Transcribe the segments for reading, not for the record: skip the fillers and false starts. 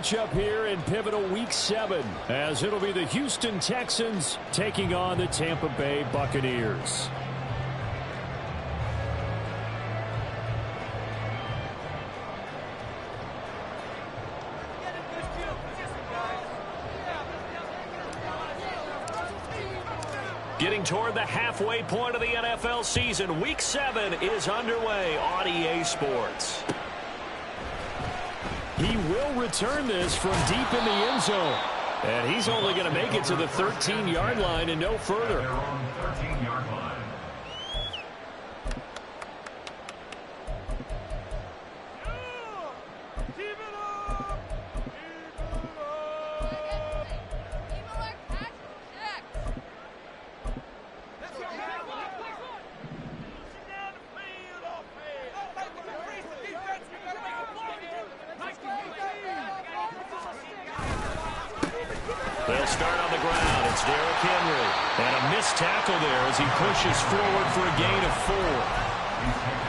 matchup here in pivotal Week 7, as it'll be the Houston Texans taking on the Tampa Bay Buccaneers. Getting toward the halfway point of the NFL season, Week 7 is underway on EA Sports. He will return this from deep in the end zone. And he's only going to make it to the 13-yard line and no further. They're on the 13-yard line. They'll start on the ground. It's Derrick Henry. And a missed tackle there as he pushes forward for a gain of 4.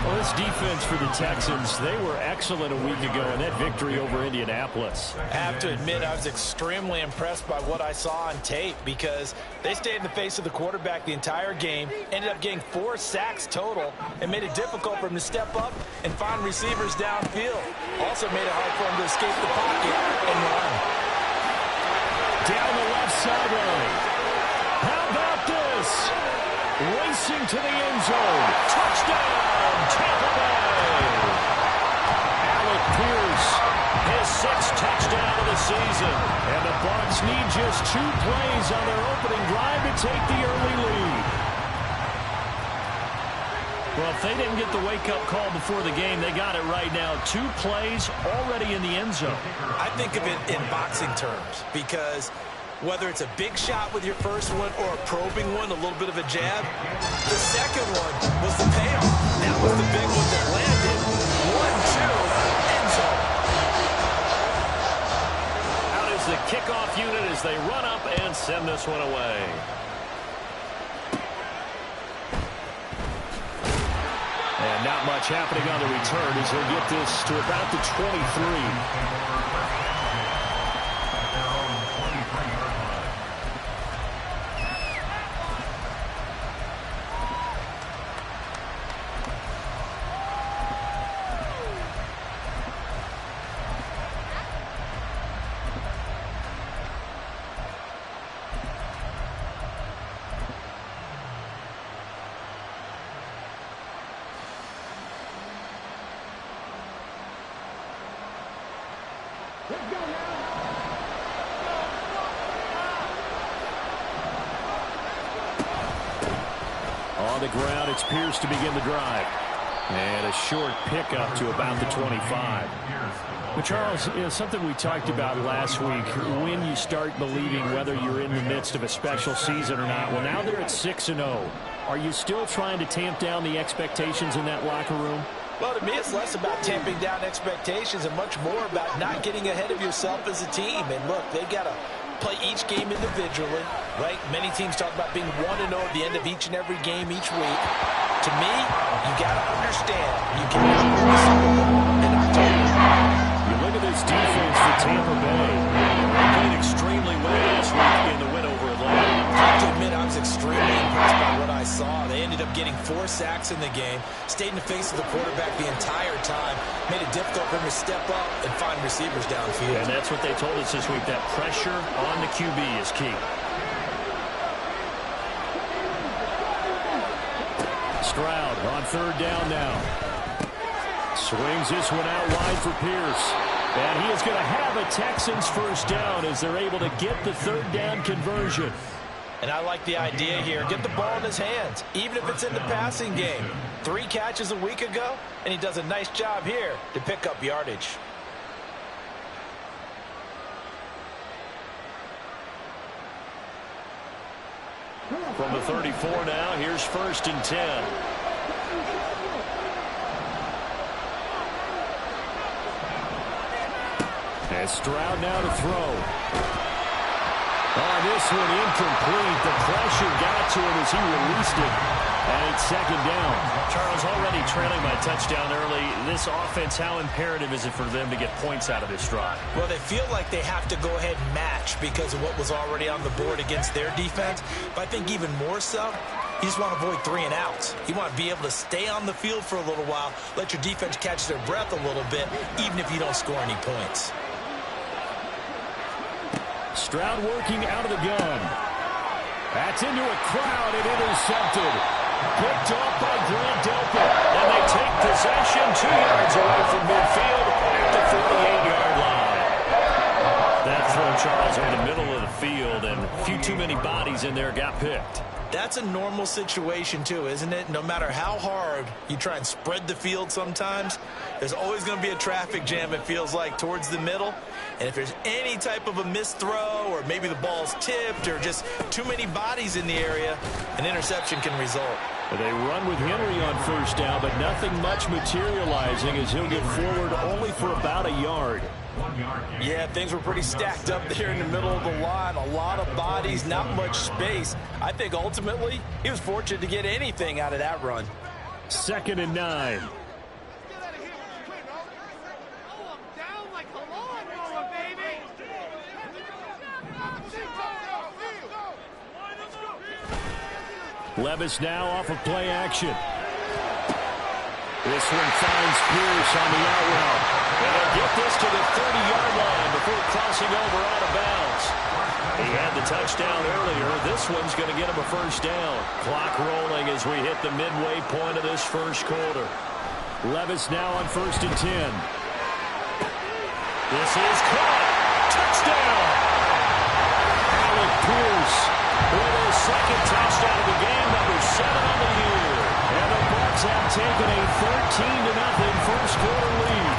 Well, this defense for the Texans, they were excellent a week ago in that victory over Indianapolis. I have to admit, I was extremely impressed by what I saw on tape because they stayed in the face of the quarterback the entire game, ended up getting 4 sacks total, and made it difficult for him to step up and find receivers downfield. Also made it hard for him to escape the pocket and run. Down the left sideline. How about this? Racing to the end zone. Touchdown, Tampa Bay. Alec Pierce, his 6th touchdown of the season. And the Bucs need just 2 plays on their opening drive to take the early lead. Well, if they didn't get the wake-up call before the game, they got it right now. 2 plays already in the end zone. I think of it in boxing terms because whether it's a big shot with your first one or a probing one, a little bit of a jab, the second one was the payoff. That was the big one that landed. 1-2, end zone. Out is the kickoff unit as they run up and send this one away. And not much happening on the return as he'll get this to about the 23. On the ground, it's Pierce to begin the drive. And a short pickup to about the 25. But Charles, something we talked about last week, when you start believing whether you're in the midst of a special season or not. Well, now they're at 6-0. Are you still trying to tamp down the expectations in that locker room? Well, to me, it's less about tamping down expectations and much more about not getting ahead of yourself as a team. And look, they got to play each game individually, right? Many teams talk about being 1-0 at the end of each and every game each week. To me, you got to understand you cannot win the Super Bowl in October. You look at this defense for Tampa Bay. They played extremely well last week in the win over Atlanta. I have to admit, I was extremely impressed by what I saw. They ended up getting 4 sacks in the game, stayed in the face of the quarterback the entire time, made it difficult for him to step up and find receivers downfield. And that's what they told us this week, that pressure on the QB is key. Stroud on 3rd down now. Swings this one out wide for Pierce. And he is going to have a Texans first down as they're able to get the 3rd down conversion. And I like the idea here. Get the ball in his hands, even if it's in the passing game. 3 catches a week ago, and he does a nice job here to pick up yardage. From the 34 now, here's 1st and 10. And Stroud now to throw. On this one, incomplete. The pressure got to him as he released it. And it's second down. Charles, already trailing by touchdown early. This offense, how imperative is it for them to get points out of this drive? Well, they feel like they have to go ahead and match because of what was already on the board against their defense. But I think even more so, you just want to avoid 3 and outs. You want to be able to stay on the field for a little while, let your defense catch their breath a little bit, even if you don't score any points. Stroud working out of the gun. That's into a crowd and intercepted. Picked off by Grant Delpit. And they take possession 2 yards away from midfield at the 48-yard line. That throw, Charles, over the middle of the field, and a few too many bodies in there got picked. That's a normal situation, too, isn't it? No matter how hard you try and spread the field sometimes, there's always going to be a traffic jam, it feels like, towards the middle. And if there's any type of a missed throw or maybe the ball's tipped or just too many bodies in the area, an interception can result. They run with Henry on first down, but nothing much materializing as he'll get forward only for about a yard. Yeah, things were pretty stacked up there in the middle of the line. A lot of bodies, not much space. I think ultimately he was fortunate to get anything out of that run. 2nd and 9. Levis now off of play action. This one finds Pierce on the out route. And they'll get this to the 30-yard line before crossing over out of bounds. He had the touchdown earlier. This one's going to get him a first down. Clock rolling as we hit the midway point of this first quarter. Levis now on 1st and 10. This is caught. Touchdown. Alec Pierce with his second touchdown of the game, number 7 on the year. And the Bucs have taken a 13-0 first quarter lead.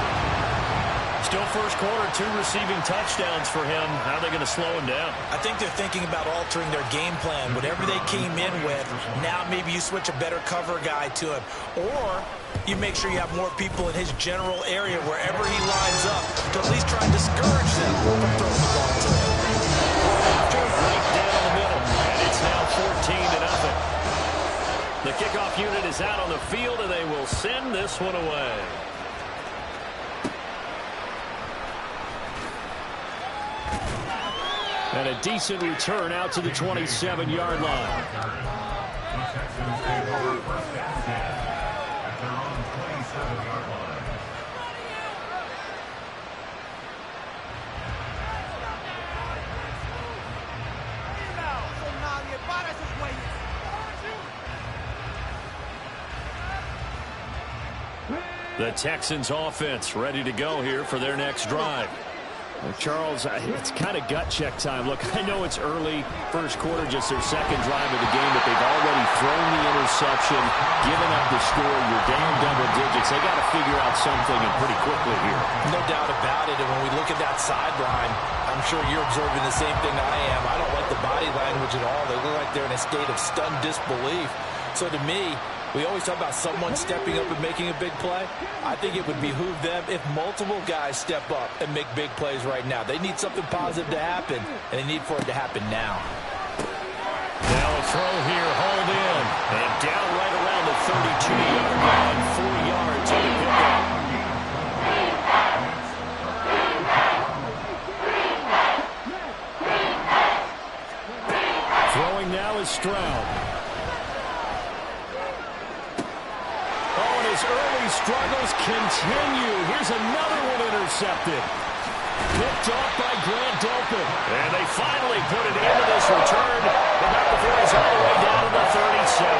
Still first quarter, 2 receiving touchdowns for him. How are they going to slow him down? I think they're thinking about altering their game plan. Whatever they came in with, now maybe you switch a better cover guy to him. Or you make sure you have more people in his general area wherever he lines up to at least try and discourage them from throwing the ball to him. Right down the middle, and it's now 14-0. The kickoff unit is out on the field, and they will send this one away. And a decent return out to the 27-yard line. The Texans offense ready to go here for their next drive. Well, Charles, it's kind of gut check time. Look, I know it's early, first quarter, just their second drive of the game, but they've already thrown the interception, given up the score. You're down double digits. They got to figure out something, and pretty quickly here. No doubt about it. And when we look at that sideline, I'm sure you're observing the same thing I am. I don't like the body language at all. They look like they're in a state of stunned disbelief. So to me, we always talk about someone stepping up and making a big play. I think it would behoove them if multiple guys step up and make big plays right now. They need something positive to happen, and they need for it to happen now. Now a throw here, hauled in, and down right around the 32-yard line, 4 yards on the pickup. Throwing now is Stroud. Early struggles continue. Here's another one intercepted. Picked off by Grant Delpit. And they finally put it into this return. But not before he's all the way down to the 37.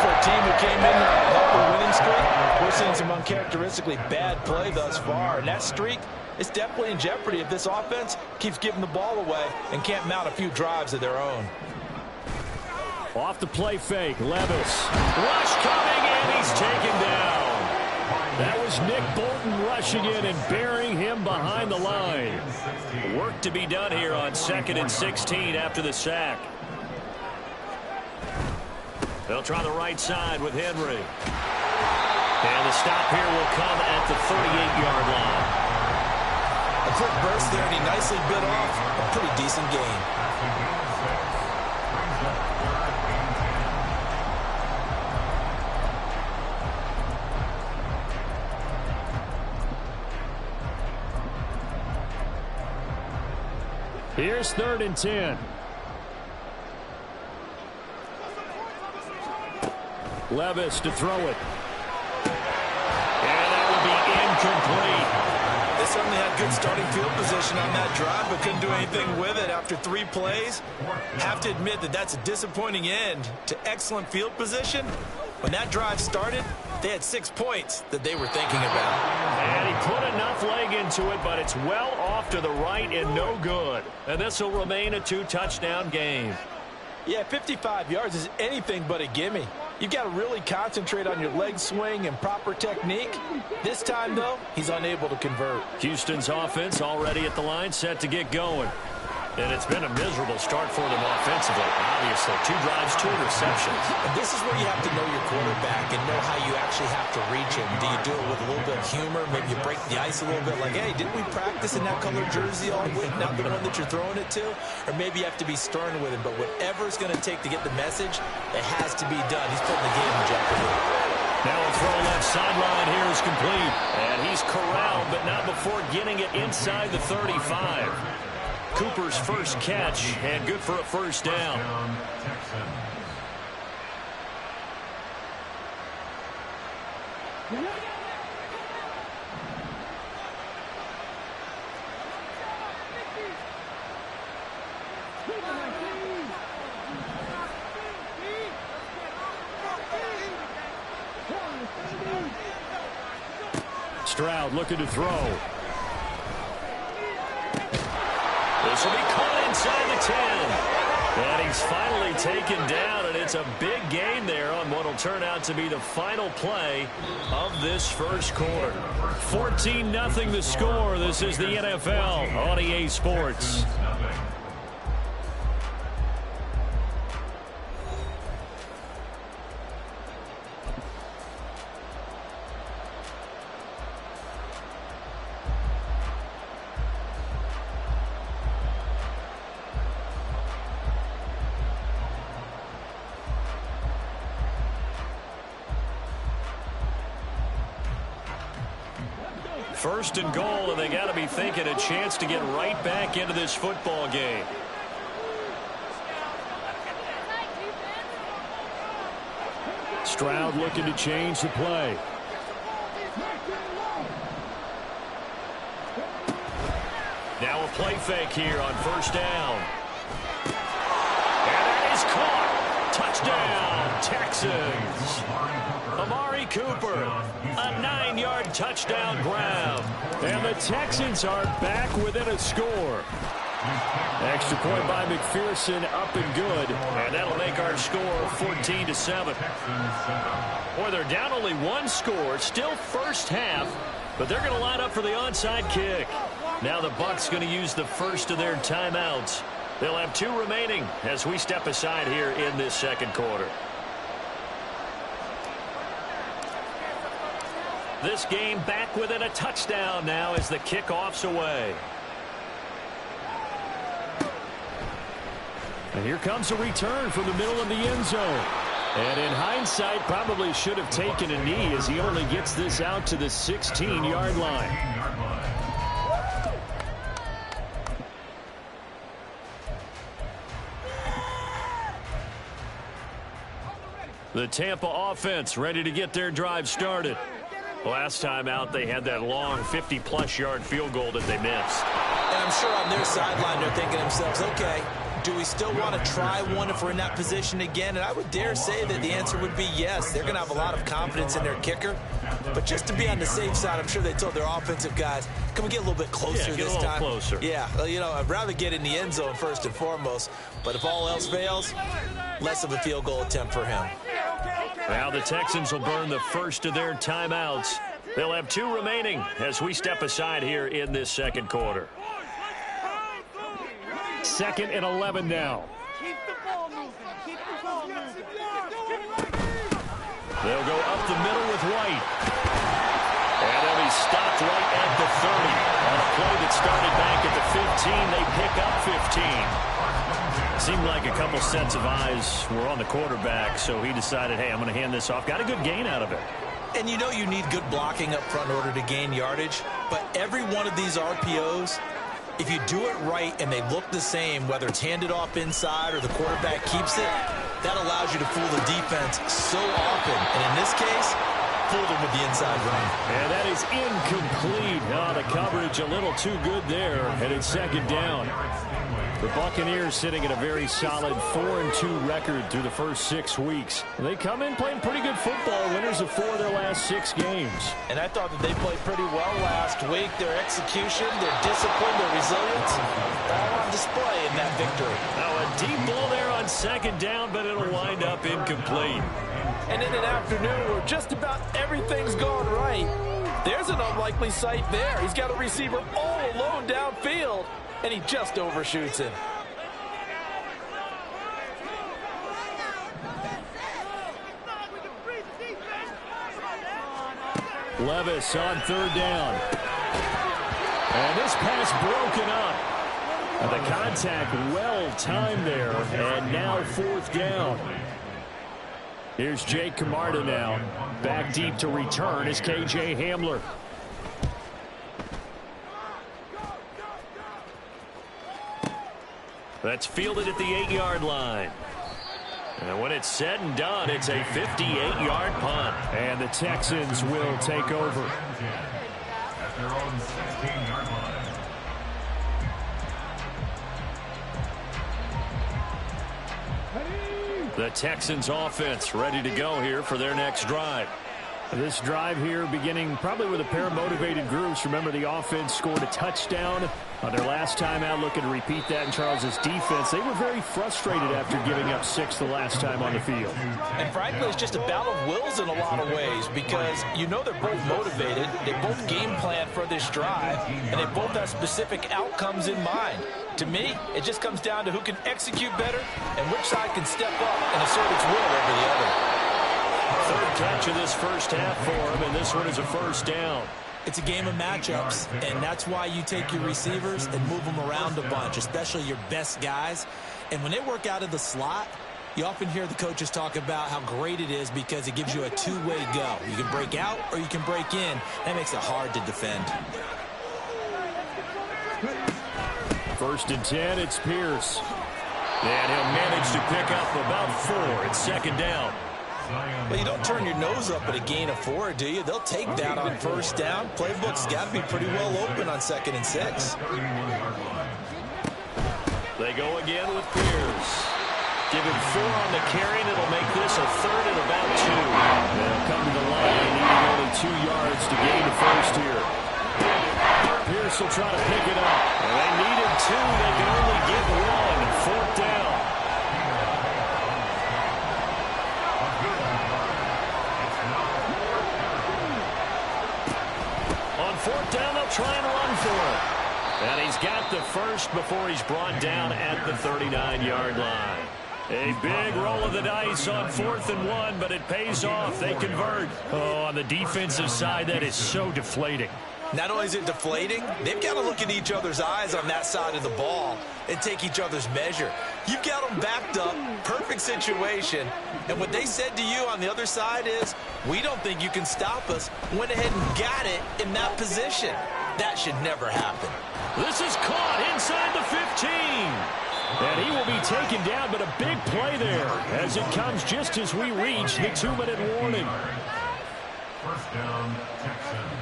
For a team who came in on a healthy winning streak, we're seeing some uncharacteristically bad play thus far. And that streak is definitely in jeopardy if this offense keeps giving the ball away and can't mount a few drives of their own. Off the play fake, Levis. Rush coming, and he's taken down. That was Nick Bolton rushing in and burying him behind the line. Work to be done here on 2nd and 16 after the sack. They'll try the right side with Henry. And the stop here will come at the 38-yard line. A quick burst there, and he nicely bit off a pretty decent gain. Here's 3rd and 10. Levis to throw it. And that will be incomplete. They certainly had good starting field position on that drive, but couldn't do anything with it after 3 plays. Have to admit that that's a disappointing end to excellent field position. When that drive started, they had 6 points that they were thinking about. And he put enough leg into it, but it's well off to the right and no good. And this will remain a 2-touchdown game. Yeah, 55 yards is anything but a gimme. You've got to really concentrate on your leg swing and proper technique. This time, though, he's unable to convert. Houston's offense already at the line, set to get going. And it's been a miserable start for them offensively. Obviously, 2 drives, 2 interceptions. And this is where you have to know your quarterback and know how you actually have to reach him. Do you do it with a little bit of humor? Maybe you break the ice a little bit like, hey, didn't we practice in that colored jersey all week, not the one that you're throwing it to? Or maybe you have to be stern with him. But whatever it's going to take to get the message, it has to be done. He's putting the game in jeopardy. Now a throw left sideline here is complete. And he's corralled, but not before getting it inside the 35. Cooper's first catch, and good for a first down. Stroud looking to throw. This will be caught inside the 10. And he's finally taken down, and it's a big gain there on what will turn out to be the final play of this first quarter. 14-0 the score. This is the NFL on EA Sports. First and goal, and they got to be thinking a chance to get right back into this football game. Stroud looking to change the play. Now a play fake here on first down. And that is caught. Touchdown, Texans. Amari Cooper, a 9-yard touchdown grab. And the Texans are back within a score. Extra point by McPherson, up and good. And that'll make our score 14-7. Boy, they're down only 1 score, still first half, but they're going to line up for the onside kick. Now the Bucs going to use the first of their timeouts. They'll have 2 remaining as we step aside here in this second quarter. This game back within a touchdown now as the kickoff's away. And here comes a return from the middle of the end zone. And in hindsight, probably should have taken a knee as he only gets this out to the 16-yard line. The Tampa offense ready to get their drive started. Last time out, they had that long 50-plus yard field goal that they missed. And I'm sure on their sideline, they're thinking to themselves, okay, do we still want to try one if we're in that position again? And I would dare say that the answer would be yes. They're going to have a lot of confidence in their kicker. But just to be on the safe side, I'm sure they told their offensive guys, can we get a little bit closer this time? Closer. Yeah, you know, I'd rather get in the end zone first and foremost. But if all else fails, less of a field goal attempt for him. Now the Texans will burn the first of their timeouts. They'll have 2 remaining as we step aside here in this second quarter. 2nd and 11 now. Keep the ball moving. Keep the ball moving. They'll go up the middle with White. And they'll be stopped right at the 30. On a play that started back at the 15, they pick up 15. Seemed like a couple sets of eyes were on the quarterback, so he decided, hey, I'm going to hand this off. Got a good gain out of it. And you know you need good blocking up front in order to gain yardage, but every one of these RPOs if you do it right and they look the same, whether it's handed off inside or the quarterback keeps it, that allows you to fool the defense so often. And in this case, fooled them with the inside run. And that is incomplete. Oh, the coverage a little too good there. And it's second down. The Buccaneers sitting at a very solid 4-2 record through the first 6 weeks. They come in playing pretty good football, winners of 4 of their last 6 games. And I thought that they played pretty well last week. Their execution, their discipline, their resilience, all on display in that victory. Now a deep ball there on second down, but it'll wind up incomplete. And in an afternoon where just about everything's gone right, there's an unlikely sight there. He's got a receiver all alone downfield, and he just overshoots him. Levis on third down. And this pass broken up. And the contact well timed there. And now fourth down. Here's Jake Camarda now. Back deep to return is K.J. Hamler. That's fielded at the 8-yard line. And when it's said and done, it's a 58-yard punt. And the Texans will take over. At their own 16-yard line. The Texans offense ready to go here for their next drive. This drive here beginning probably with a pair of motivated groups. Remember, the offense scored a touchdown on their last time out, looking to repeat that in Charles's defense. They were very frustrated after giving up 6 the last time on the field. And frankly, it's just a battle of wills in a lot of ways because you know they're both motivated. They both game plan for this drive, and they both have specific outcomes in mind. To me, it just comes down to who can execute better and which side can step up and assert its will over the other. Third catch of this first half for him, and this one is a first down. It's a game of matchups, and that's why you take your receivers and move them around a bunch, especially your best guys. And when they work out of the slot, you often hear the coaches talk about how great it is because it gives you a two-way go. You can break out or you can break in. That makes it hard to defend. First and 10, it's Pierce. And he'll manage to pick up about 4. It's second down. Well, you don't turn your nose up at a gain of 4, do you? They'll take that on first down. Playbook's got to be pretty well open on 2nd and 6. They go again with Pierce. Give him 4 on the carry, and it'll make this a third and about 2. They'll come to the line, needing only 2 yards to gain the first here. Pierce will try to pick it up. And they needed 2. They can only get 1. Fourth down. On fourth down, they'll try and run for it. And he's got the first before he's brought down at the 39-yard line. A big roll of the dice on 4th and 1, but it pays off. They convert. Oh, on the defensive side, that is so deflating. Not only is it deflating, they've got to look in each other's eyes on that side of the ball and take each other's measure. You've got them backed up, perfect situation, and what they said to you on the other side is, we don't think you can stop us. Went ahead and got it in that position. That should never happen. This is caught inside the 15. And he will be taken down, but a big play there as it comes just as we reach the 2-minute warning. First down, Texans.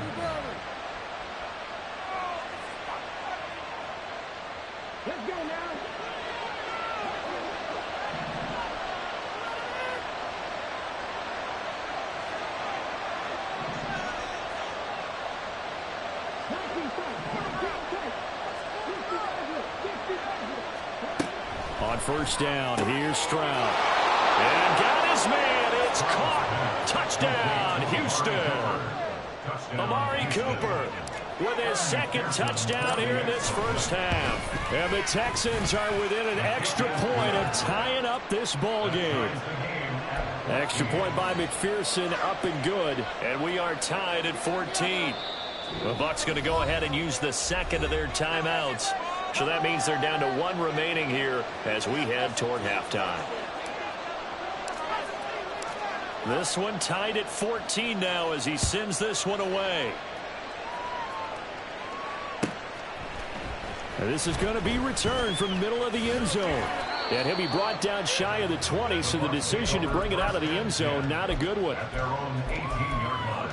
Let's go now. On first down, here's Stroud. And got his man. It's caught. Touchdown, Houston. Amari Cooper with his second touchdown here in this first half. And the Texans are within an extra point of tying up this ball game. Extra point by McPherson, up and good. And we are tied at 14. The Bucs going to go ahead and use the second of their timeouts. So that means they're down to 1 remaining here as we head toward halftime. This one tied at 14 now as he sends this one away. And this is going to be returned from the middle of the end zone. And he'll be brought down shy of the 20, so the decision to bring it out of the end zone, not a good one. At their own 18-yard line.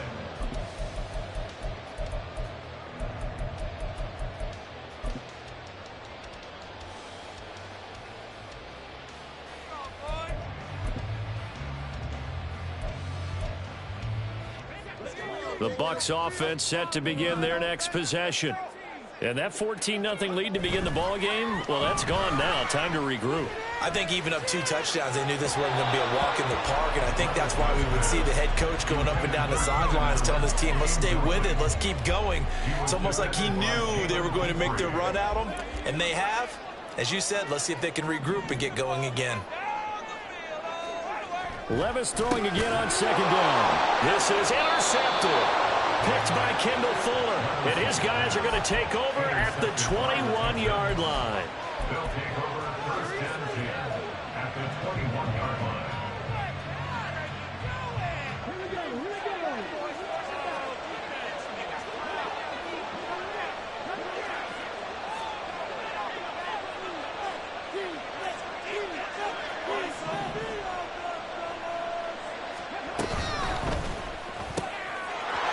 The Bucs offense set to begin their next possession. And that 14-0 lead to begin the ball game, well, that's gone now. Time to regroup. I think even up 2 touchdowns, they knew this wasn't going to be a walk in the park, and I think that's why we would see the head coach going up and down the sidelines telling his team, let's stay with it, let's keep going. It's almost like he knew they were going to make their run at him, and they have. As you said, let's see if they can regroup and get going again. Levis throwing again on second down. This is intercepted. Picked by Kendall Fuller. And his guys are going to take over at the 21-yard line. They'll take over first and 10 at the 21-yard line.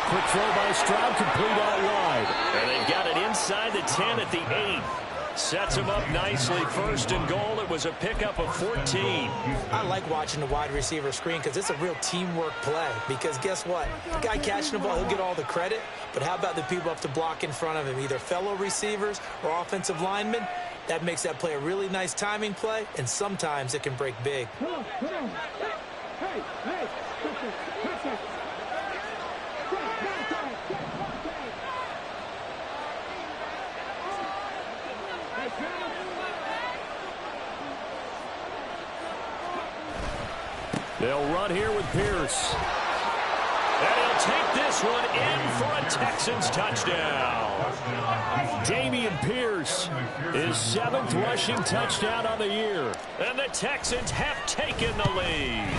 Quick throw by Stroud, complete out wide. And they've got it inside the 10 at the 8. Sets him up nicely. First and goal. It was a pickup of 14. I like watching the wide receiver screen because it's a real teamwork play. Because guess what? The guy catching the ball, he'll get all the credit. But how about the people up to block in front of him, either fellow receivers or offensive linemen? That makes that play a really nice timing play, and sometimes it can break big. They'll run here with Pierce. And he'll take this one in for a Texans touchdown. Dameon Pierce, his 7th rushing touchdown on the year. And the Texans have taken the lead.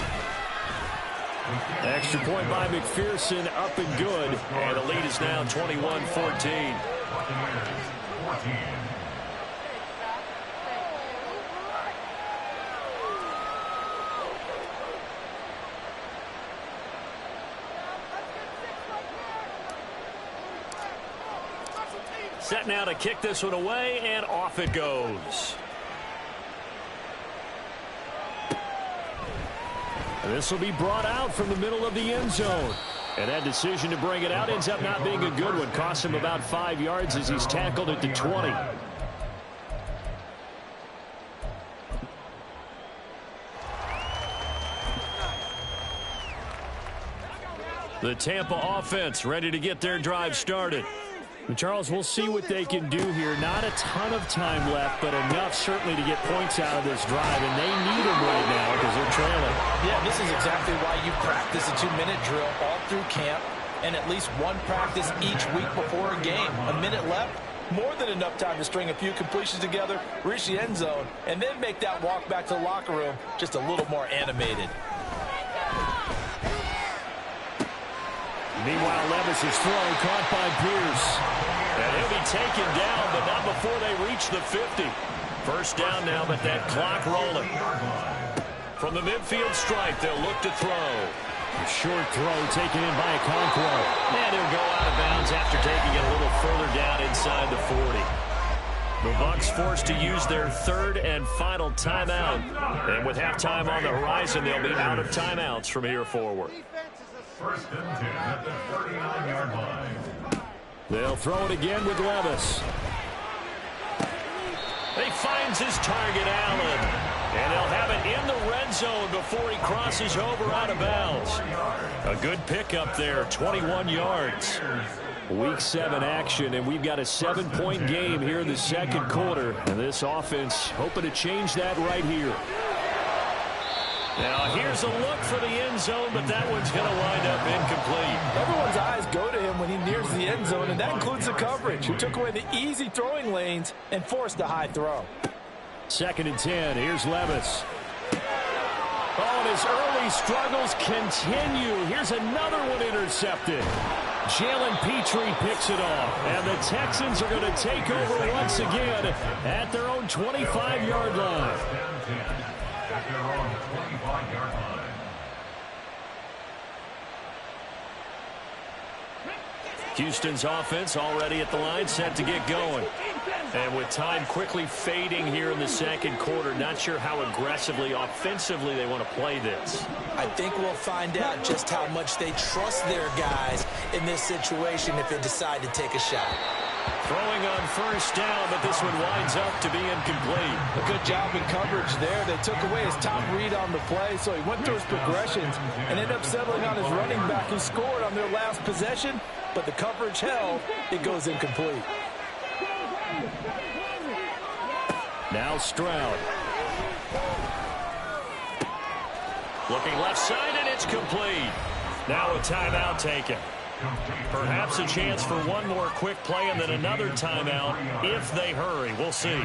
Extra point by McPherson, up and good. And the lead is now 21-14. Buccaneers 14. Set now to kick this one away, and off it goes. And this will be brought out from the middle of the end zone. And that decision to bring it out ends up not being a good one. Costs him about 5 yards as he's tackled at the 20. The Tampa offense ready to get their drive started. And Charles, we'll see what they can do here. Not a ton of time left, but enough certainly to get points out of this drive. And they need them right now because they're trailing. Yeah, this is exactly why you practice a 2-minute drill all through camp and at least one practice each week before a game. A minute left, more than enough time to string a few completions together, reach the end zone, and then make that walk back to the locker room just a little more animated. Meanwhile, Levis is throwing, caught by Pierce. And he'll be taken down, but not before they reach the 50. First down now, but that clock rolling. From the midfield stripe, they'll look to throw. A short throw taken in by Okonkwo. And he'll go out of bounds after taking it a little further down inside the 40. The Bucs forced to use their 3rd and final timeout. And with halftime on the horizon, they'll be out of timeouts from here forward. First and 10 at the 39-yard line. They'll throw it again with Levis. He finds his target, Allen. And they'll have it in the red zone before he crosses over out of bounds. A good pickup there, 21 yards. Week 7 action, and we've got a 7-point game here in the second quarter. And this offense hoping to change that right here. Now here's a look for the end zone, but that one's going to wind up incomplete. Everyone's eyes go to him when he nears the end zone, and that includes the coverage, who took away the easy throwing lanes and forced a high throw. 2nd and 10. Here's Levis. Oh, and his early struggles continue. Here's another one intercepted. Jalen Petrie picks it off. And the Texans are going to take over once again at their own 25-yard line. At their own 25-yard line. Houston's offense already at the line, set to get going. And with time quickly fading here in the second quarter, not sure how aggressively, offensively they want to play this. I think we'll find out just how much they trust their guys in this situation if they decide to take a shot. Throwing on first down, but this one winds up to be incomplete. A good job in coverage there. They took away his top read on the play, so he went through his progressions and ended up settling on his running back who scored on their last possession, but the coverage held. It goes incomplete. Now Stroud. Looking left side, and it's complete. Now a timeout taken. Perhaps a chance for one more quick play and then another timeout if they hurry. We'll see.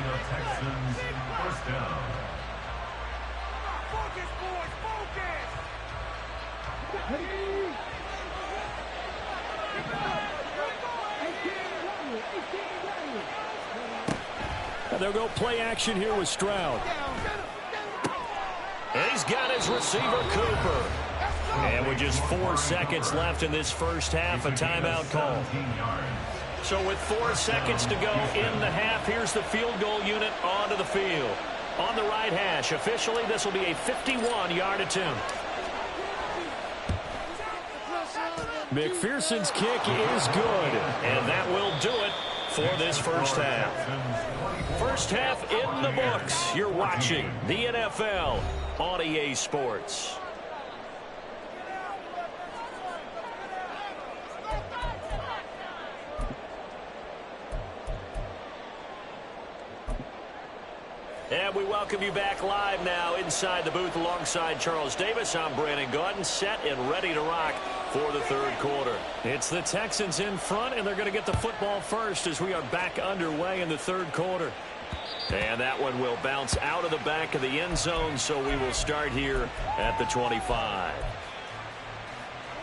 They'll go play action here with Stroud. And he's got his receiver, Cooper. And with just 4 seconds left in this first half, a timeout call. So with 4 seconds to go in the half, here's the field goal unit onto the field. On the right hash, officially this will be a 51-yard attempt. McPherson's kick is good. And that will do it for this first half. First half in the books. You're watching the NFL on EA Sports. And we welcome you back live now inside the booth alongside Charles Davis. I'm Brandon Gaudin, set and ready to rock for the third quarter. It's the Texans in front, and they're going to get the football first as we are back underway in the third quarter. And that one will bounce out of the back of the end zone, so we will start here at the 25.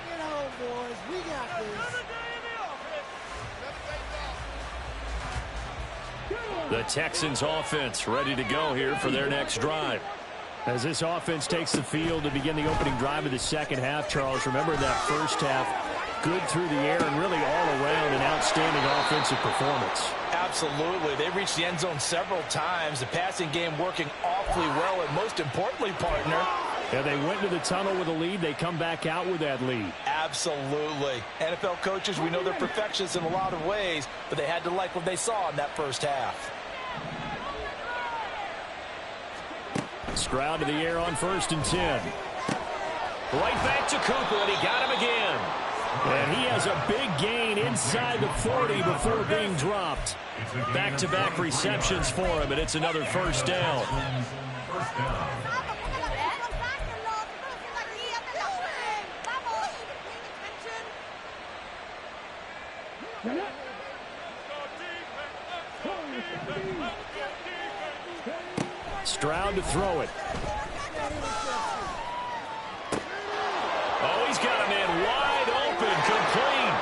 Bring it home, boys. We got this. The Texans offense ready to go here for their next drive. As this offense takes the field to begin the opening drive of the second half, Charles, remember that first half, good through the air and really all around an outstanding offensive performance. Absolutely. They reached the end zone several times. The passing game working awfully well, and most importantly, partner, yeah, they went to the tunnel with a lead. They come back out with that lead. Absolutely. NFL coaches, we know they're perfectionists in a lot of ways, but they had to like what they saw in that first half. Stroud to the air on 1st and 10. Right back to Cooper, and he got him again. And he has a big gain inside the 40 before being dropped. Back-to-back receptions for him, and it's another first down. Stroud to throw it. Oh, he's got a man wide open, complete.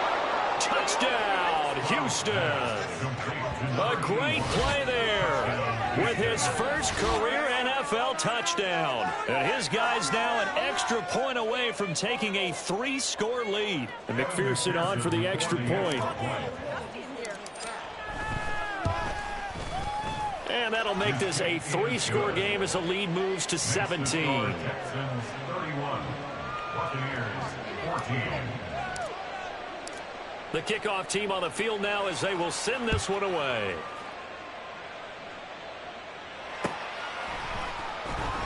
Touchdown, Houston. A great play there with his first career NFL touchdown. And his guy's now an extra point away from taking a 3-score lead. And McPherson on for the extra point. And that'll make this a 3-score game as the lead moves to 17. Texans 31, Buccaneers 14. The kickoff team on the field now as they will send this one away.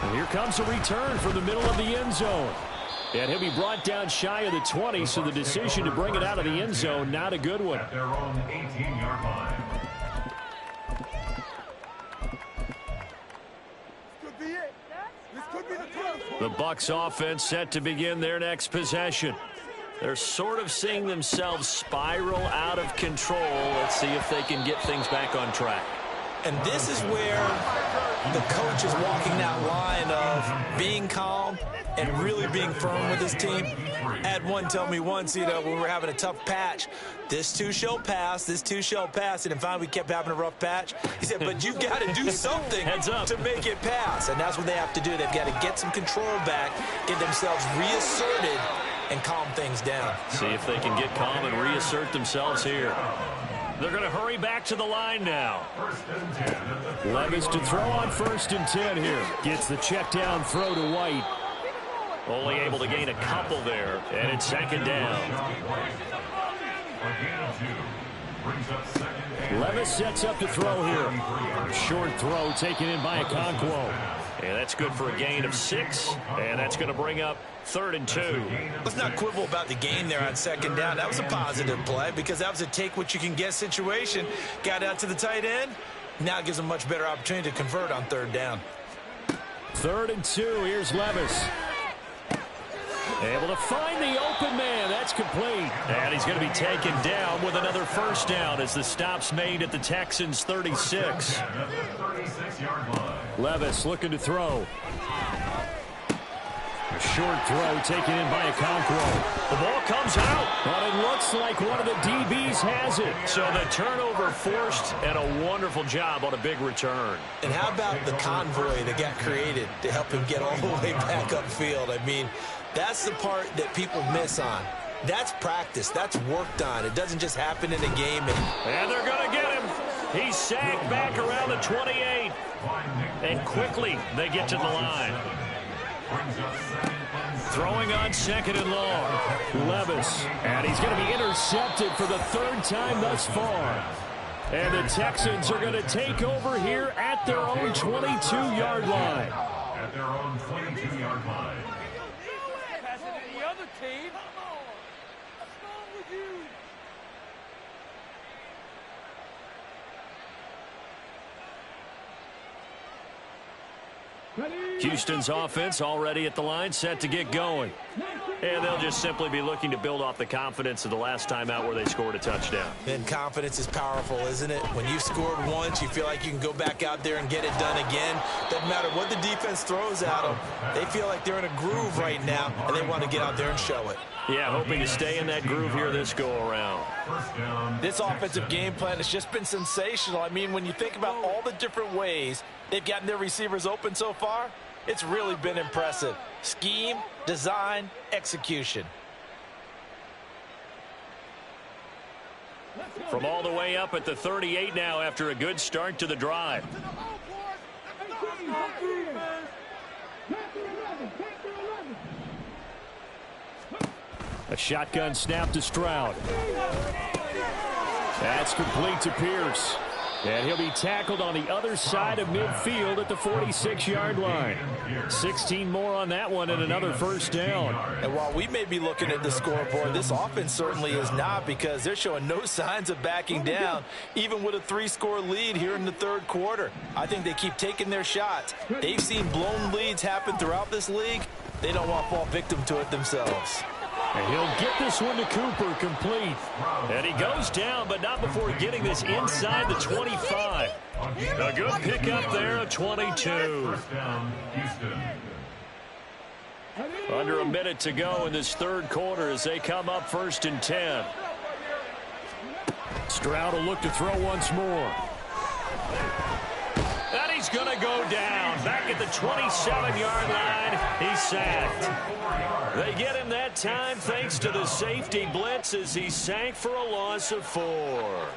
And here comes a return from the middle of the end zone. And he'll be brought down shy of the 20, so the decision to bring it out of the end zone, not a good one. At their own 18-yard line. The Bucs offense set to begin their next possession. They're sort of seeing themselves spiral out of control. Let's see if they can get things back on track. And this is where the coach is walking that line of being calm and really being firm with his team. I had one tell me once, you know, when we were having a tough patch, this too shall pass, this too shall pass. And finally, we kept having a rough patch. He said, but you've got to do something to make it pass. And that's what they have to do. They've got to get some control back, get themselves reasserted, and calm things down. See if they can get calm and reassert themselves here. They're going to hurry back to the line now. Levis to throw on 1st and 10 here. Gets the check down throw to White. Only able to gain a couple there, and it's 2nd down. Levis sets up to throw here. Short throw taken in by Okonkwo. And that's good for a gain of 6, and that's going to bring up 3rd and 2. Let's not quibble about the gain there on 2nd down. That was a positive play because that was a take-what-you-can-get situation. Got out to the tight end. Now it gives them a much better opportunity to convert on 3rd down. 3rd and 2. Here's Levis. Able to find the open man. That's complete. And he's going to be taken down with another 1st down as the stop's made at the Texans' 36. Levis looking to throw. A short throw taken in by Okonkwo. The ball comes out. But it looks like one of the DBs has it. So the turnover forced, and a wonderful job on a big return. And how about the convoy that got created to help him get all the way back upfield? I mean, that's the part that people miss on. That's practice. That's worked on. It doesn't just happen in a game. And they're going to get him. He's sacked back around the 28. And quickly they get to the line. Throwing on 2nd and long. Levis. And he's going to be intercepted for the 3rd time thus far. And the Texans are going to take over here at their own 22-yard line. At their own 22-yard line. Team. What's wrong with you? Houston's offense already at the line, set to get going. And they'll just simply be looking to build off the confidence of the last time out where they scored a touchdown. And confidence is powerful, isn't it? When you've scored once, you feel like you can go back out there and get it done again. Doesn't matter what the defense throws at them. They feel like they're in a groove right now, and they want to get out there and show it. Yeah, hoping to stay in that groove here this go-around. This offensive game plan has just been sensational. I mean, when you think about all the different ways they've gotten their receivers open so far, it's really been impressive. Scheme, design, execution. From all the way up at the 38 now after a good start to the drive. A shotgun snap to Stroud. That's complete to Pierce. And he'll be tackled on the other side of midfield at the 46-yard line. 16 more on that one and another 1st down. And while we may be looking at the scoreboard, this offense certainly is not, because they're showing no signs of backing down, even with a 3-score lead here in the 3rd quarter. I think they keep taking their shots. They've seen blown leads happen throughout this league. They don't want to fall victim to it themselves. And he'll get this one to Cooper, complete. And he goes down, but not before getting this inside the 25. A good pickup there of 22. Under a minute to go in this 3rd quarter as they come up 1st and 10. Stroud will look to throw once more. And he's going to go down. Back at the 27-yard line, he's sacked. They get him that time thanks to the safety blitz as he's sacked for a loss of 4.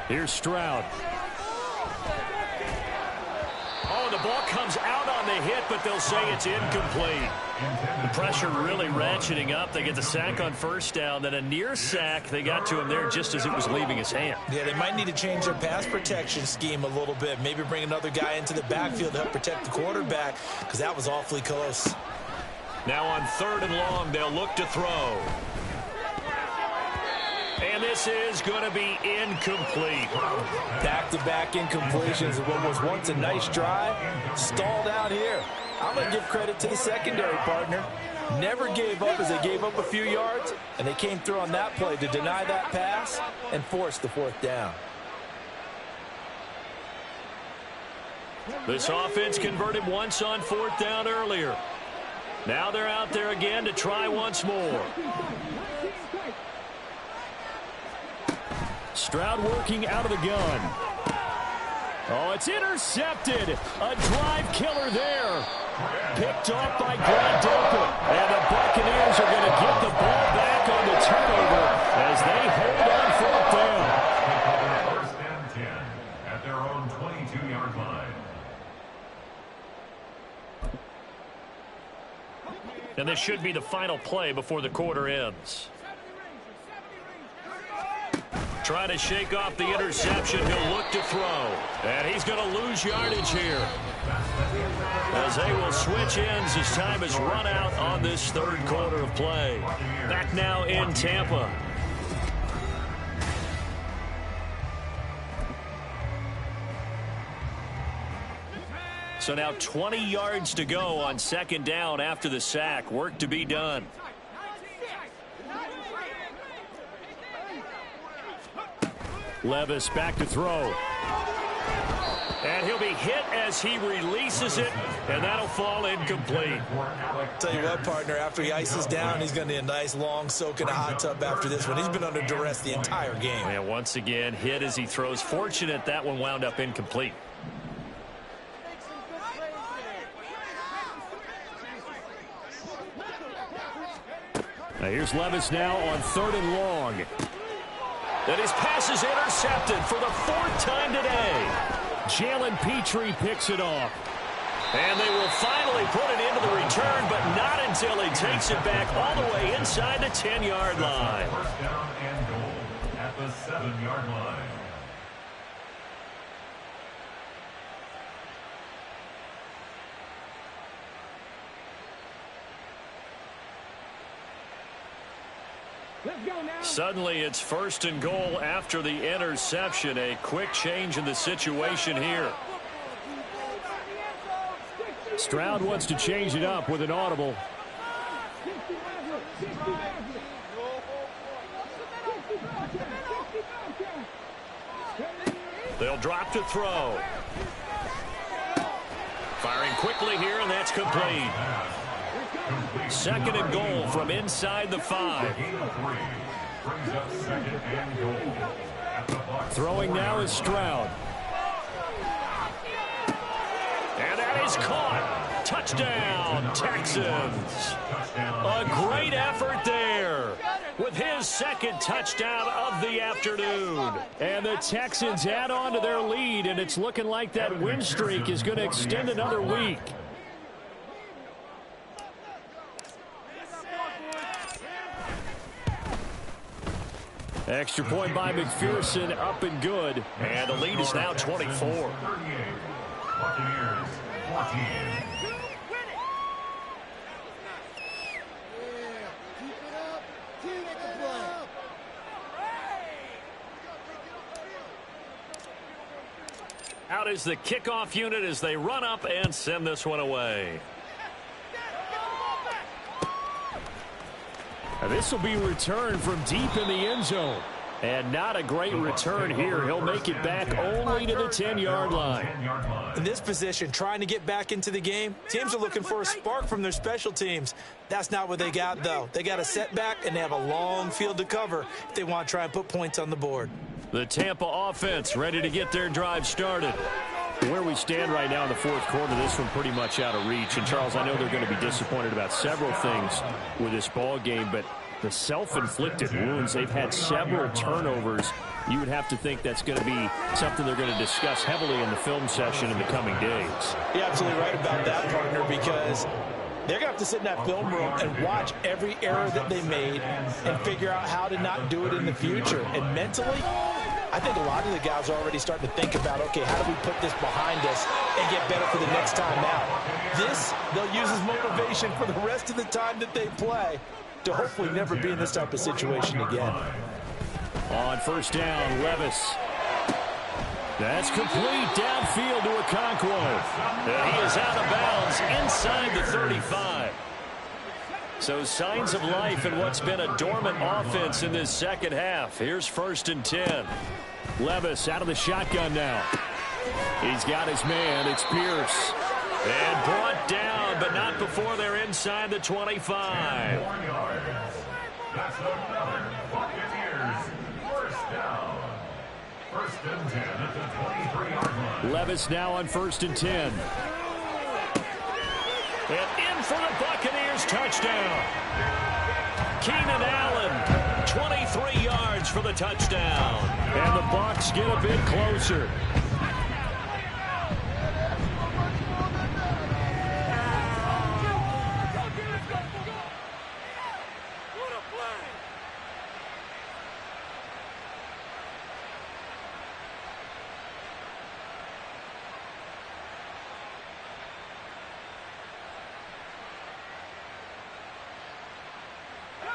Here's Stroud. Oh, the ball comes out on the hit, but they'll say it's incomplete. The pressure really ratcheting up. They get the sack on 1st down, then a near sack. They got to him there just as it was leaving his hand. Yeah, they might need to change their pass protection scheme a little bit. Maybe bring another guy into the backfield to help protect the quarterback, because that was awfully close. Now on 3rd and long, they'll look to throw. And this is going to be incomplete. Back-to-back incompletions of what was once a nice drive. Stalled out here. I'm going to give credit to the secondary partner. never gave up as they gave up a few yards, and they came through on that play to deny that pass and force the 4th down. This offense converted once on 4th down earlier. Now they're out there again to try once more. Stroud working out of the gun. Oh, it's intercepted. A drive killer there. Picked off by Grant Delpit. And the Buccaneers are going to get the ball back on the turnover as they hold on 4th down. 1st and 10 at their own 22-yard line. And this should be the final play before the quarter ends. Trying to shake off the interception. He'll look to throw. And he's going to lose yardage here, as they will switch ends as time has run out on this 3rd quarter of play. Back now in Tampa. So now 20 yards to go on 2nd down after the sack. Work to be done. Levis back to throw. And he'll be hit as he releases it, and that'll fall incomplete. Tell you what, partner, after he ices down, he's going to need a nice long soak in a hot tub after this one. He's been under duress the entire game. And once again, hit as he throws. Fortunate that one wound up incomplete. Now here's Levis now on 3rd and long. And his pass is intercepted for the 4th time today. Jalen Petrie picks it off. And they will finally put it into the return, but not until he takes it back all the way inside the 10-yard line. 1st down and goal at the 7-yard line. Suddenly it's 1st and goal after the interception. A quick change in the situation here. Stroud wants to change it up with an audible. They'll drop to throw. Firing quickly here, and that's complete. 2nd and goal from inside the 5. Throwing now is Stroud. And that is caught. Touchdown, Texans. A great effort there with his 2nd touchdown of the afternoon. And the Texans add on to their lead, and it's looking like that win streak is going to extend another week. Extra point by McPherson, up and good. And the lead is now 24. Buccaneers 14. Out is the kickoff unit as they run up and send this one away. This will be returned from deep in the end zone. And not a great return here. He'll make it back only to the 10-yard line. In this position, trying to get back into the game, teams are looking for a spark from their special teams. That's not what they got, though. They got a setback, and they have a long field to cover if they want to try and put points on the board. The Tampa offense ready to get their drive started. Where we stand right now in the 4th quarter, this one pretty much out of reach. And, Charles, I know they're going to be disappointed about several things with this ball game, but the self-inflicted wounds, they've had several turnovers. You would have to think that's going to be something they're going to discuss heavily in the film session in the coming days. You're absolutely right about that, partner, because they're going to have to sit in that film room and watch every error that they made and figure out how to not do it in the future. And mentally, I think a lot of the guys are already starting to think about, okay, how do we put this behind us and get better for the next time out? This, they'll use as motivation for the rest of the time that they play to hopefully never be in this type of situation again. On 1st down, Levis. That's complete downfield to Okonkwo. And he is out of bounds inside the 35. So signs of life in what's been a dormant offense in this second half. Here's 1st and 10. Levis out of the shotgun now. He's got his man. It's Pierce. And brought down, but not before they're inside the 25. 1 yard. That's another Buccaneers first down. 1st and 10 at the 23-yard line. Levis now on 1st and 10. And in for the Buccaneers touchdown. Keenan Allen, 23 yards for the touchdown. And the Bucs get a bit closer.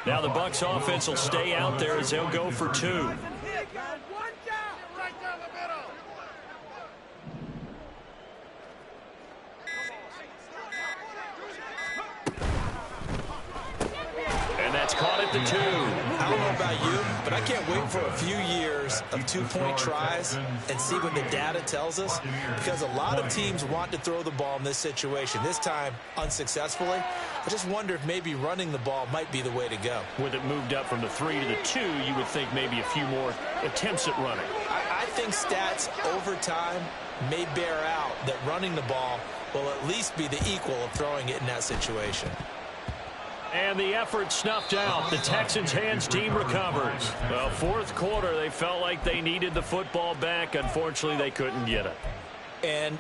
Now the Bucs offense will stay out there as they'll go for 2. And that's caught at the 2. I don't know about you, but I can't wait for a few years of 2-point tries and see what the data tells us, because a lot of teams want to throw the ball in this situation. This time, unsuccessfully. I just wonder if maybe running the ball might be the way to go. With it moved up from the 3 to the 2, you would think maybe a few more attempts at running. I think stats over time may bear out that running the ball will at least be the equal of throwing it in that situation. And the effort snuffed out. The Texans' hands team recovers. Well, 4th quarter, they felt like they needed the football back. Unfortunately, they couldn't get it. And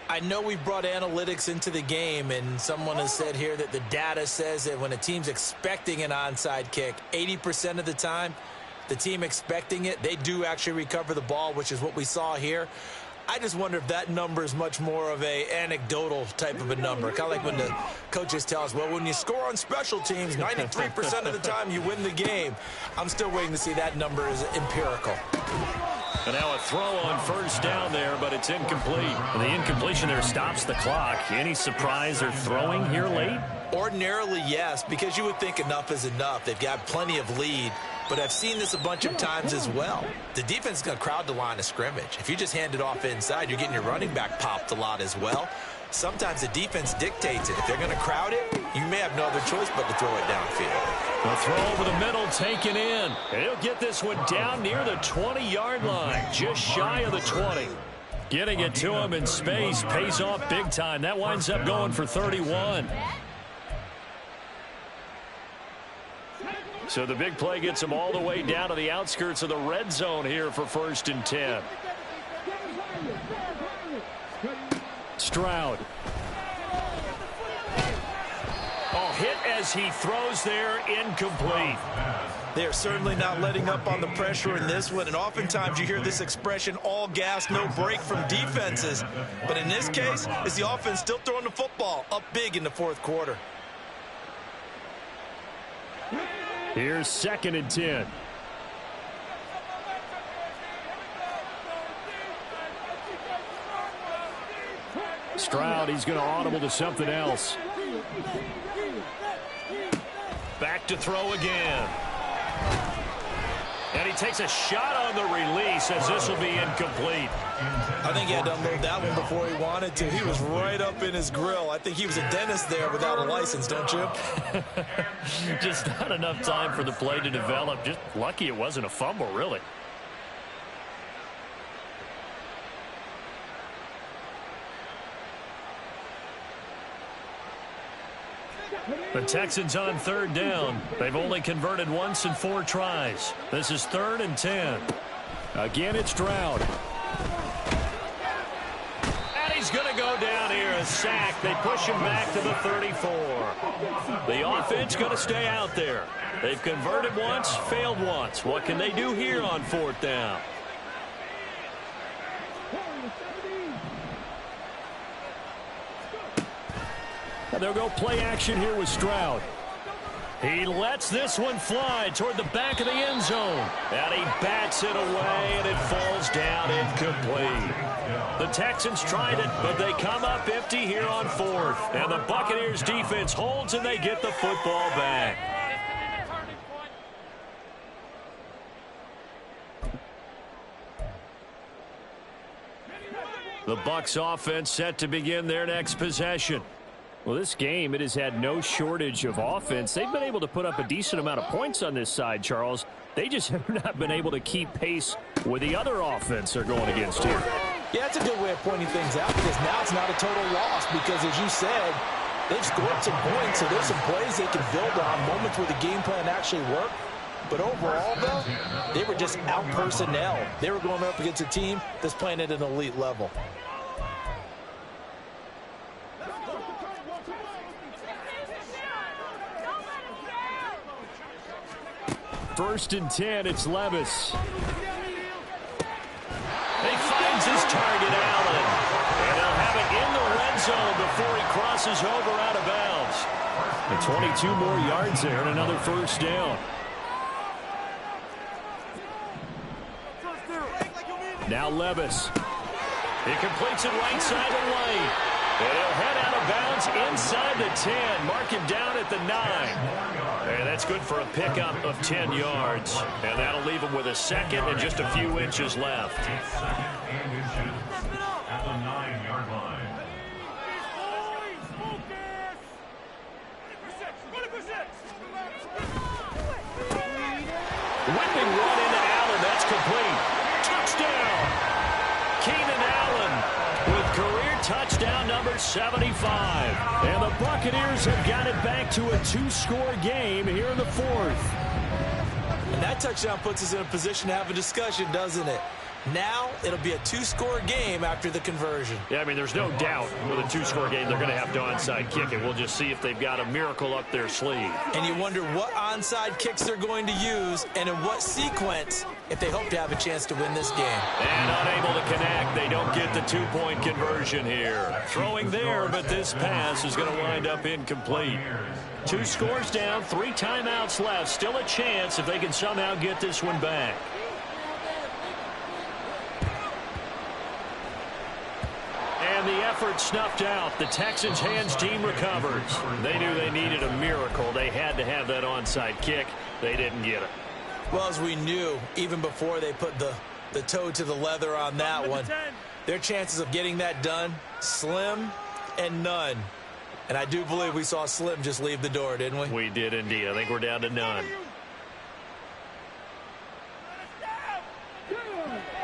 I know we've brought analytics into the game, and someone has said here that the data says that when a team's expecting an onside kick, 80% of the time, the team expecting it, they do actually recover the ball, which is what we saw here. I just wonder if that number is much more of a anecdotal type of a number. Kind of like when the coaches tell us, well, when you score on special teams, 93% of the time you win the game. I'm still waiting to see that number is empirical. And now a throw on 1st down there, but it's incomplete. The incompletion there stops the clock. Any surprise they're throwing here late? Ordinarily, yes, because you would think enough is enough. They've got plenty of lead. But I've seen this a bunch of times as well. The defense is going to crowd the line of scrimmage. If you just hand it off inside, you're getting your running back popped a lot as well. Sometimes the defense dictates it. If they're going to crowd it, you may have no other choice but to throw it downfield. The throw over the middle taken in. And he'll get this one down near the 20-yard line, just shy of the 20. Getting it to him in space pays off big time. That winds up going for 31. So the big play gets him all the way down to the outskirts of the red zone here for 1st and 10. Stroud. Oh, hit as he throws there, incomplete. They're certainly not letting up on the pressure in this one, and oftentimes you hear this expression, all gas, no break from defenses. But in this case, it's the offense still throwing the football up big in the 4th quarter. Here's 2nd and 10. Stroud, he's going to audible to something else. Back to throw again. And he takes a shot on the release as this will be incomplete. I think he had to unload that one before he wanted to. He was right up in his grill. I think he was a dentist there without a license, don't you? Just not enough time for the play to develop. Just lucky it wasn't a fumble, really. The Texans on 3rd down. They've only converted once in 4 tries. This is 3rd and 10. Again, it's Stroud. And he's going to go down here, a sack. They push him back to the 34. The offense going to stay out there. They've converted once, failed once. What can they do here on 4th down? They'll go play action here with Stroud. He lets this one fly toward the back of the end zone. And he bats it away, and it falls down incomplete. The Texans tried it, but they come up empty here on fourth. And the Buccaneers defense holds and they get the football back. The Bucs offense set to begin their next possession. Well, this game, it has had no shortage of offense. They've been able to put up a decent amount of points on this side, Charles. They just have not been able to keep pace with the other offense they're going against here. Yeah, that's a good way of pointing things out because now it's not a total loss because, as you said, they've scored some points, so there's some plays they can build on, moments where the game plan actually worked. But overall, though, they were just out-personnel. They were going up against a team that's playing at an elite level. First and 10, it's Levis. He finds his target, Allen. And he'll have it in the red zone before he crosses over out of bounds. And 22 more yards there and another first down. Now Levis. He completes it right side of the lane. And he'll head out of bounds inside the 10. Mark him down at the 9. And that's good for a pickup of 10 yards. And that'll leave him with a second and just a few inches left. Second and inches at the 9-yard line. Whipping run into Allen. That's complete. Touchdown. Keenan Allen with career touchdown number 75. And the Buccaneers have got it back to a 2-score game here in the fourth. And that touchdown puts us in a position to have a discussion, doesn't it? Now it'll be a 2-score game after the conversion. Yeah, I mean, there's no doubt with a 2-score game they're going to have to onside kick it. We'll just see if they've got a miracle up their sleeve. And you wonder what onside kicks they're going to use and in what sequence if they hope to have a chance to win this game. And unable to connect, they don't get the 2-point conversion here. Throwing there, but this pass is going to wind up incomplete. 2 scores down, 3 timeouts left. Still a chance if they can somehow get this one back. And the effort snuffed out. The Texans' hands team recovers. They knew they needed a miracle. They had to have that onside kick. They didn't get it. Well, as we knew, even before they put the toe to the leather on that one, their chances of getting that done, slim and none. And I do believe we saw Slim just leave the door, didn't we? We did indeed. I think we're down to none.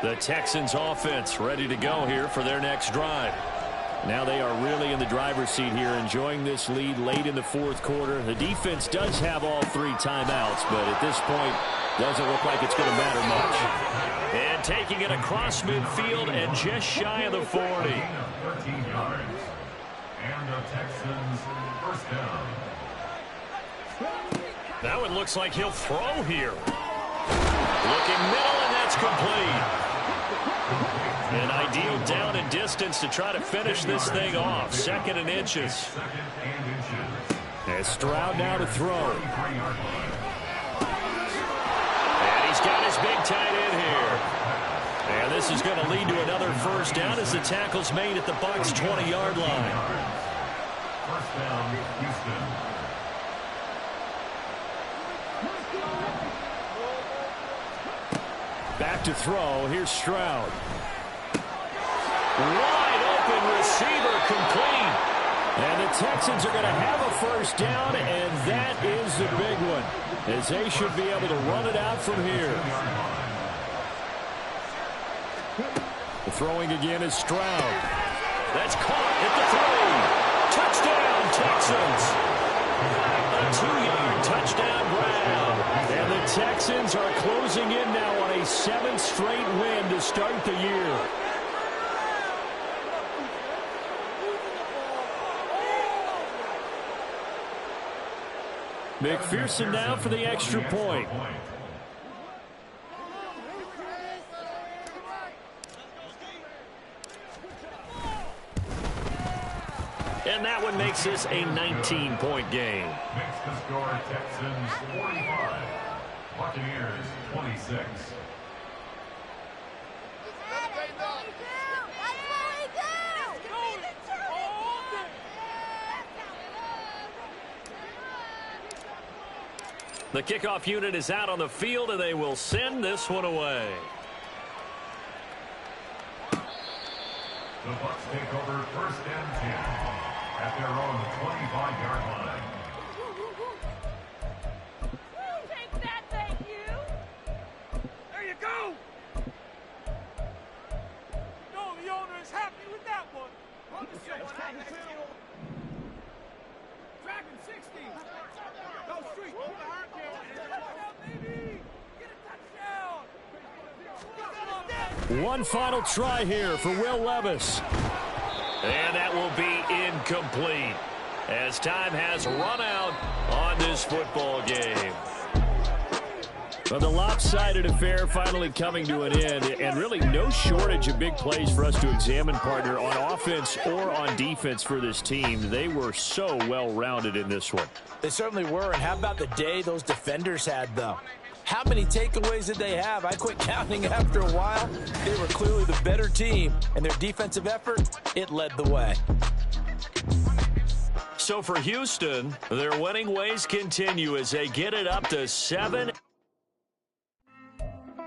The Texans offense ready to go here for their next drive. Now they are really in the driver's seat here, enjoying this lead late in the fourth quarter. The defense does have all 3 timeouts, but at this point, doesn't look like it's going to matter much. And taking it across midfield and just shy of the 40. 13 yards. And the Texans first down. That one looks like he'll throw here. Looking middle, and that's complete. An ideal down and distance to try to finish this thing off. 2nd and inches. Second and inches. And Stroud now to throw. And he's got his big tight end here. And this is going to lead to another first down as the tackle's made at the Bucs' 20-yard line. First down, Houston. Back to throw. Here's Stroud. Wide open receiver complete. And the Texans are going to have a first down, and that is the big one, as they should be able to run it out from here. The throwing again is Stroud. That's caught at the 3. Touchdown, Texans. A 2-yard touchdown grab. And the Texans are closing in now on a 7th straight win to start the year. McPherson now for the extra point. And that one makes this a 19-point game. Makes the score Texans 45. Buccaneers 26. The kickoff unit is out on the field, and they will send this one away. The Bucs take over 1st and 10 at their own 25-yard line. Take that, thank you. There you go. No, the owner is happy with that one. Dragon 60. Go street. Baby. Get a touchdown. One final try here for Will Levis. And that will be incomplete as time has run out on this football game. Well, the lopsided affair finally coming to an end, and really no shortage of big plays for us to examine, partner, on offense or on defense for this team. They were so well-rounded in this one. They certainly were, and how about the day those defenders had, though? How many takeaways did they have? I quit counting after a while. They were clearly the better team, and their defensive effort, it led the way. So for Houston, their winning ways continue as they get it up to 7.